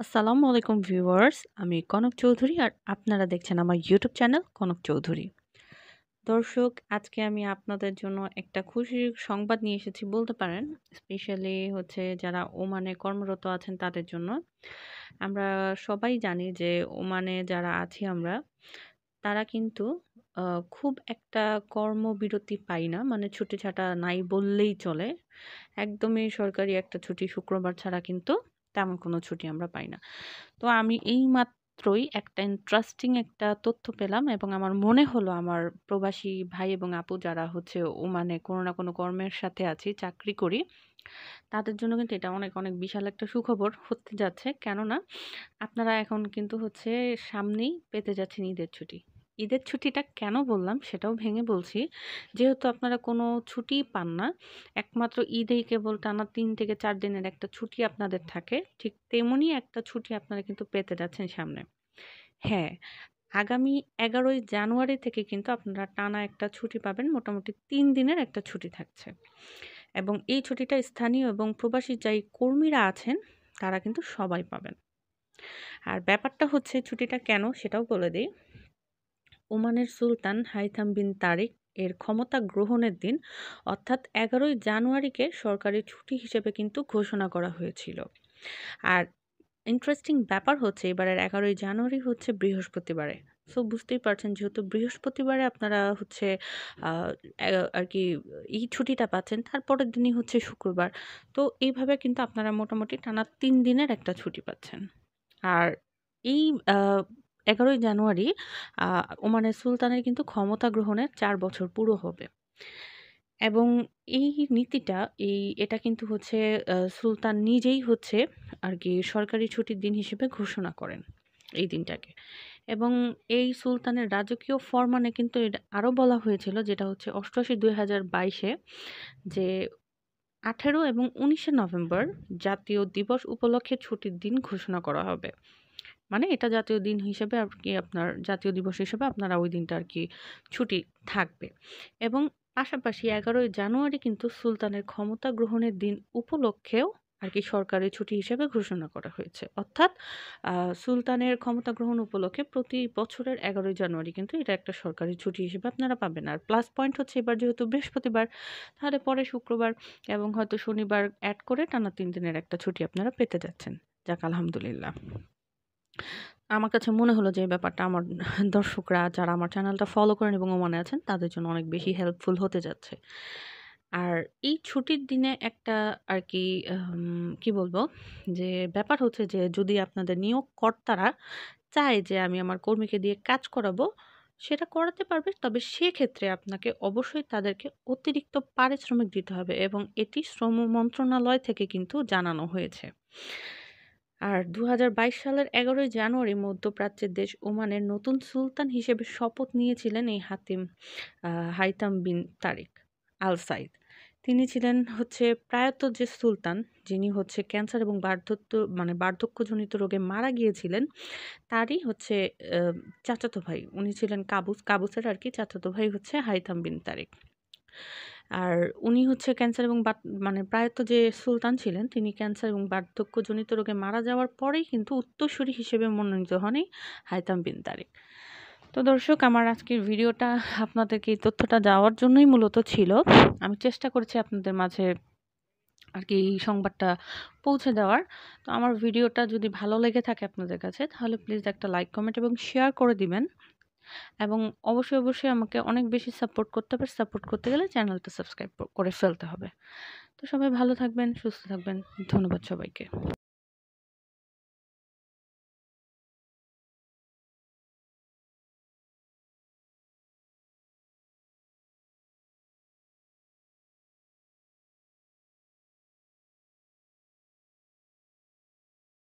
আসসালামু আলাইকুম ভিউয়ার্স, আমি কনক চৌধুরী আর আপনারা দেখছেন আমার ইউটিউব চ্যানেল কনক চৌধুরী। দর্শক, আজকে আমি আপনাদের জন্য একটা খুশির সংবাদ নিয়ে এসেছি বলতে পারেন। স্পেশালি হচ্ছে যারা ওমানে কর্মরত আছেন তাদের জন্য। আমরা সবাই জানি যে ওমানে যারা আছি আমরা, তারা কিন্তু আ খুব একটা কর্মবিরতি পাই না। মানে ছুটি-ছাটা নাই বললেই চলে। একদমই সরকারি একটা ছুটি শুক্রবার ছাড়া কিন্তু তেমন কোনো ছুটি আমরা পাই না। তো আমি এইমাত্রই একটা ইন্টারেস্টিং একটা তথ্য পেলাম এবং আমার মনে হলো আমার প্রবাসী ভাই এবং আপু যারা হচ্ছে ওমানে কোনো না কোনো কর্মের সাথে আছি, চাকরি করি, তাদের জন্য কিন্তু এটা অনেক, অনেক বিশাল একটা সুখবর হতে যাচ্ছে। কেননা আপনারা এখন কিন্তু হচ্ছে সামনেই পেতে যাচ্ছেন ঈদের ছুটি। ঈদের ছুটিটা কেন বললাম সেটাও ভেঙে বলছি। যেহেতু আপনারা কোনো ছুটিই পান না, একমাত্র ঈদেই কেবল টানা ৩ থেকে ৪ দিনের একটা ছুটি আপনাদের থাকে। ঠিক তেমনই একটা ছুটি আপনারা কিন্তু পেতে যাচ্ছেন সামনে। হ্যাঁ, আগামী ১১ই জানুয়ারি থেকে কিন্তু আপনারা টানা একটা ছুটি পাবেন। মোটামুটি ৩ দিনের একটা ছুটি থাকছে। এবং এই ছুটিটা স্থানীয় এবং প্রবাসী যেই কর্মীরা আছেন, তারা কিন্তু সবাই পাবেন। আর ব্যাপারটা হচ্ছে ছুটিটা কেন সেটাও বলে দেই। ওমানের সুলতান হাইথাম বিন তারিক এর ক্ষমতা গ্রহণের দিন অর্থাৎ ১১ই জানুয়ারিকে সরকারি ছুটি হিসেবে কিন্তু ঘোষণা করা হয়েছিল। আর ইন্টারেস্টিং ব্যাপার হচ্ছে এবারের ১১ই জানুয়ারি হচ্ছে বৃহস্পতিবারে। সো বুঝতেই পারছেন যেহেতু বৃহস্পতিবারে আপনারা হচ্ছে আ এ আরকি এই ছুটিটা পাচ্ছেন, তারপরের দিনই হচ্ছে শুক্রবার। তো এইভাবে কিন্তু আপনারা মোটামুটি টানা ৩ দিনের একটা ছুটি পাচ্ছেন। আর এই আ ১১ই জানুয়ারি আ ওমানের সুলতানের কিন্তু ক্ষমতা গ্রহণের ৪ বছর পুরো হবে। এবং এই নীতিটা এটা কিন্তু হচ্ছে সুলতান নিজেই হচ্ছে আরকি সরকারি ছুটির দিন হিসেবে ঘোষণা করেন এই দিনটাকে। এবং এই সুলতানের রাজকীয় ফরমানে কিন্তু এটা আরো বলা হয়েছিল যেটা হচ্ছে ৮৮/২০২২ এ যে ১৮ এবং ১৯শে নভেম্বর জাতীয় দিবস উপলক্ষে ছুটির দিন ঘোষণা করা হবে। মানে এটা জাতীয় দিন হিসেবে আরকি আপনার জাতীয় দিবস হিসেবে আপনারা ওই দিনটা আরকি ছুটি থাকবে। এবং পাশাপাশি ১১ই জানুয়ারি কিন্তু সুলতানের ক্ষমতা গ্রহণের দিন উপলক্ষেও আরকি সরকারি ছুটি হিসেবে ঘোষণা করা হয়েছে। অর্থাৎ আ সুলতানের ক্ষমতা গ্রহণ উপলক্ষে প্রতি বছরের ১১ই জানুয়ারি কিন্তু এটা একটা সরকারি ছুটি হিসেবে আপনারা পাবেন। আর প্লাস পয়েন্ট হচ্ছে এবার যেহেতু বৃহস্পতিবার, তাহলে পরে শুক্রবার এবং হয়তো শনিবার এড করে টানা ৩ দিনের একটা ছুটি আপনারা পেতে যাচ্ছেন। যাক আলহামদুলিল্লাহ। আমার কাছে মনে হলো যে এই ব্যাপারটা আমার দর্শকরা যারা আমার চ্যানেলটা ফলো করেন এবং ওমানে আছেন তাদের জন্য অনেক বেশি হেল্পফুল হতে যাচ্ছে। আর এই ছুটির দিনে একটা আরকি কি বলবো? যে ব্যাপার হচ্ছে যে যদি আপনাদের নিয়োগকর্তারা চায় যে আমি আমার কর্মীকে দিয়ে কাজ করাবো, সেটা করাতে পারবে। তবে সেক্ষেত্রে আপনাকে অবশ্যই তাদেরকে অতিরিক্ত পারিশ্রমিক দিতে হবে এবং এটি শ্রম মন্ত্রণালয় থেকে কিন্তু জানানো হয়েছে। আর ২০২২ সালের ১১ই জানুয়ারি মধ্যপ্রাচ্যের দেশ ওমানের নতুন সুলতান হিসেবে শপথ নিয়েছিলেন এই আ হাইতাম বিন তারিক আল সাইদ। তিনি ছিলেন হচ্ছে প্রয়াত যে সুলতান, যিনি হচ্ছে ক্যান্সার এবং বার্ধক্যজনিত রোগে মারা গিয়েছিলেন, তারই হচ্ছে আ চাচাতো ভাই। উনি ছিলেন কাবুসের আরকি চাচাতো ভাই হচ্ছে হাইথাম বিন তারিক। আর উনি হচ্ছে ক্যান্সার এবং প্রয়াত যে সুলতান ছিলেন, তিনি ক্যান্সার এবং বার্ধক্যজনিত রোগে মারা যাওয়ার পরেই কিন্তু উত্তরসূরি হিসেবে মনোনীত হন এই হাইথাম বিন তারিক। তো দর্শক, আমার আজকের ভিডিওটা আপনাদেরকে এই তথ্যটা দেওয়ার জন্যই মূলত ছিল। আমি চেষ্টা করেছি আপনাদের মাঝে আরকি এই সংবাদটা পৌঁছে দেওয়ার। তো আমার ভিডিওটা যদি ভালো লেগে থাকে আপনাদের কাছে তাহলে প্লিজ একটা লাইক, কমেন্ট এবং শেয়ার করে দিবেন। এবং অবশ্যই, অবশ্যই আমাকে অনেক বেশি সাপোর্ট করতে হবে। সাপোর্ট করতে গেলে চ্যানেলটা সাবস্ক্রাইব করে ফেলতে হবে। তো সবাই ভালো থাকবেন, সুস্থ থাকবেন। ধন্যবাদ সবাইকে।